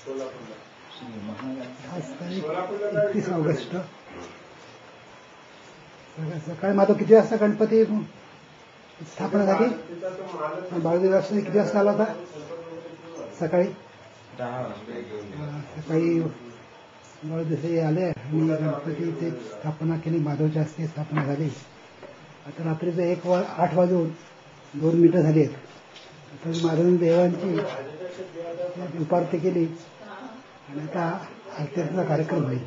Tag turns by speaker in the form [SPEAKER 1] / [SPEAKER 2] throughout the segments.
[SPEAKER 1] आज तारीख 31 ऑगस्ट. सकाळी माझं किती वाजता गणपती स्थापना झाली? बाळूदेव किती वाजता आला होता? सकाळी 10 बाळूदेसाई आले आणि गणपतीची स्थापना केली. माधवच्या हस्ते स्थापना झाली. आता रात्रीचं 8 वाजून 2 मिनिटं झाली आहेत. आता माधव देवांची उपारती केली आणि आता आरतीचा कार्यक्रम होईल.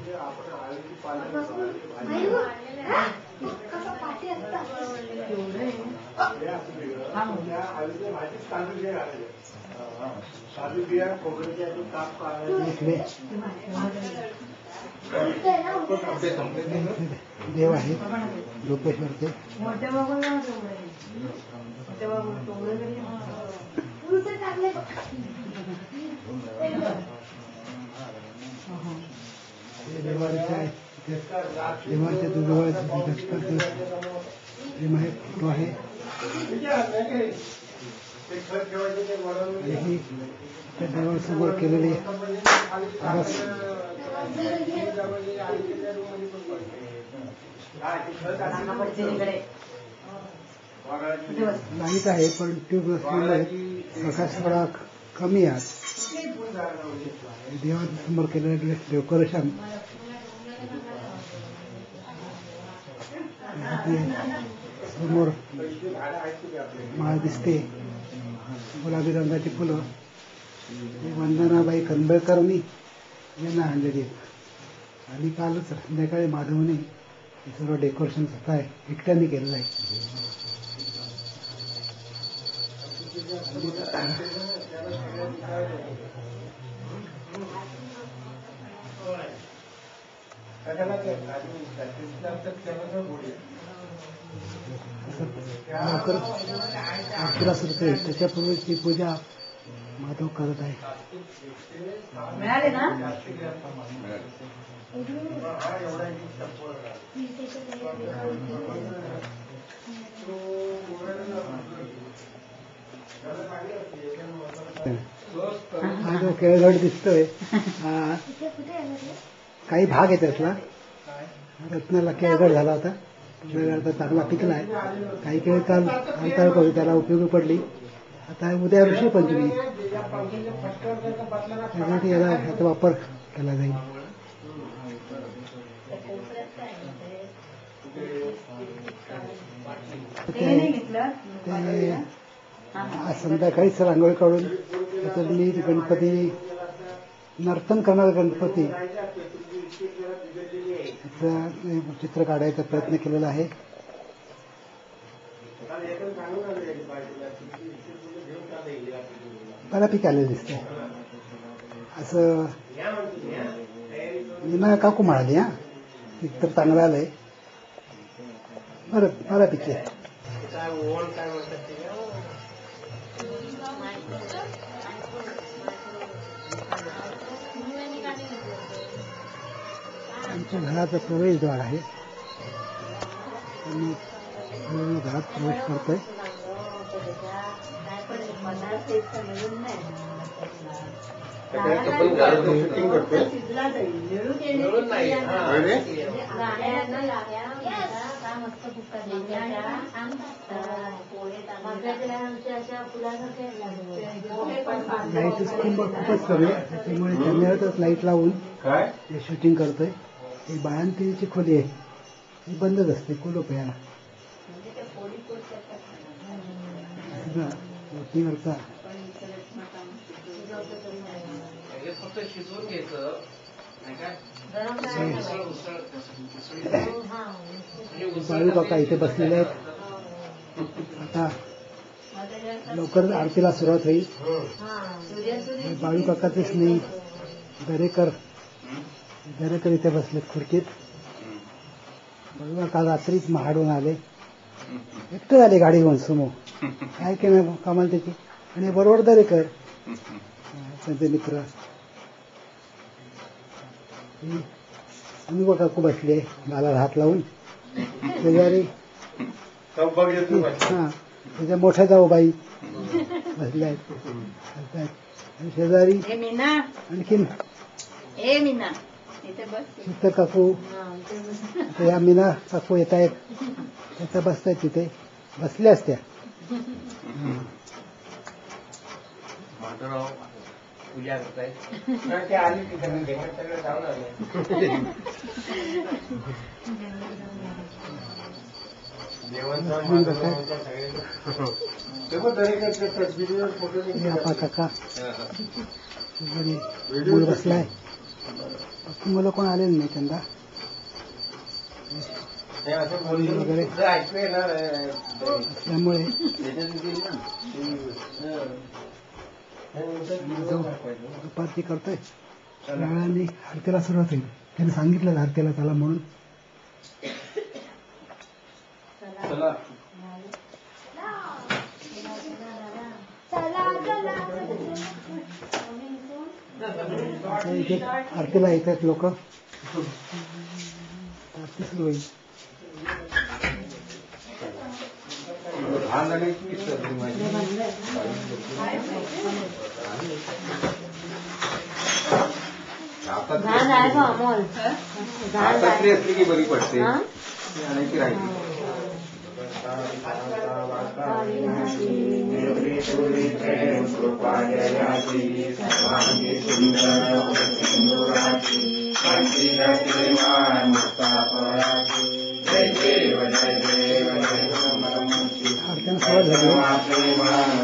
[SPEAKER 1] देव आहेत लोकेश्वरचे. देवाच्या फोटो आहे. त्या देवासमोर केलेली लाईट आहे पण ट्यूब नसल्यामुळे प्रकाश थोडा कमी आहे. देवासमोर केलेलं डेकोरेशन समोर माळ दिसते. गुलाबी रंगाची फुलं वंदनाबाई कनबळकरांनी यांना आणलेली आहेत. आणि कालच संध्याकाळी माधवने हे सर्व डेकोरेशन स्वतः एकट्याने केलेलं आहे. आरतीला सुरते त्याच्यापूर्वीची पूजा माधव करत आहे.
[SPEAKER 2] मिळाले ना?
[SPEAKER 1] हा जो केळगड दिसतोय काही भाग आहे त्यातला. रत्नाला केळगड झाला होता. केळगड चांगला पिकलाय. काही केळ काल अंतर करू त्याला उपयोगी पडली. आता उद्या ऋषी पंचमी त्यासाठी याचा वापर केला जाईल. आज संध्याकाळीच रांगोळी काढून त्याच्यात मी गणपती नर्तन करणारा गणपती चित्र काढायचा प्रयत्न केलेला आहे. बऱ्यापैकी आलेलं दिसतंय. असं विनायक काकू म्हणाली हा चित्र चांगलं आलंय. बऱ्यापैकी आहे. आमच्या घराचं प्रवेशद्वार आहे. घरात प्रवेश करतोय. लाईट खूपच कमी आहे त्याच्यामुळे कॅमेऱ्यातच लाईट लावून ते शूटिंग करतोय. ही बाळंतीची खोली आहे. ही बंदच असते. कुलूप याला वरचा बाळू काका इथे बसलेले आहेत. आता लवकर आरतीला सुरुवात होईल. बाळू काकाचे स्नेही दरेकर इथे बसलेत खुर्चीत. बाळू काका रात्रीच महाडून आले. एकटे झाले गाडी घेऊन सुमो. काय केलं कामाला त्याची. आणि बरोबर दरेकर त्यांचे मित्र. अनुभव काकू बसले गालाला हात लावून. शेजारी हा त्याच्या मोठ्या जाऊबाई बसल्या आहेत. आणि शेजारी
[SPEAKER 2] हे मीना
[SPEAKER 1] आणखीन
[SPEAKER 2] हे मीना इथे बस
[SPEAKER 1] शीतल काकू
[SPEAKER 2] हा, इथे बस.
[SPEAKER 1] आता या मीना काकू येत आहेत त्या बसतायत तिथे बसल्याच त्या
[SPEAKER 3] माधवराव पूजा करतायत ते आली की सगळं जाऊन आले
[SPEAKER 1] हे आपा काका शेजारी मूल बसलाय बाकी मुलं कोण आलेली नाही त्यांना वगैरे असल्यामुळे जाऊ दुपारची करतोय थोड्या वेळाने आरतीला सुरुवात होईल त्याने सांगितलं आरतीला त्याला म्हणून आता इथे आरतीला येत आहेत लोक आरती सुरू होईल
[SPEAKER 2] घाण आहे का अमोल घाण आहे
[SPEAKER 3] असली की बरी पडते
[SPEAKER 2] हा?
[SPEAKER 3] आणायची राहिली
[SPEAKER 1] आरत्यानं सुरुवात झाली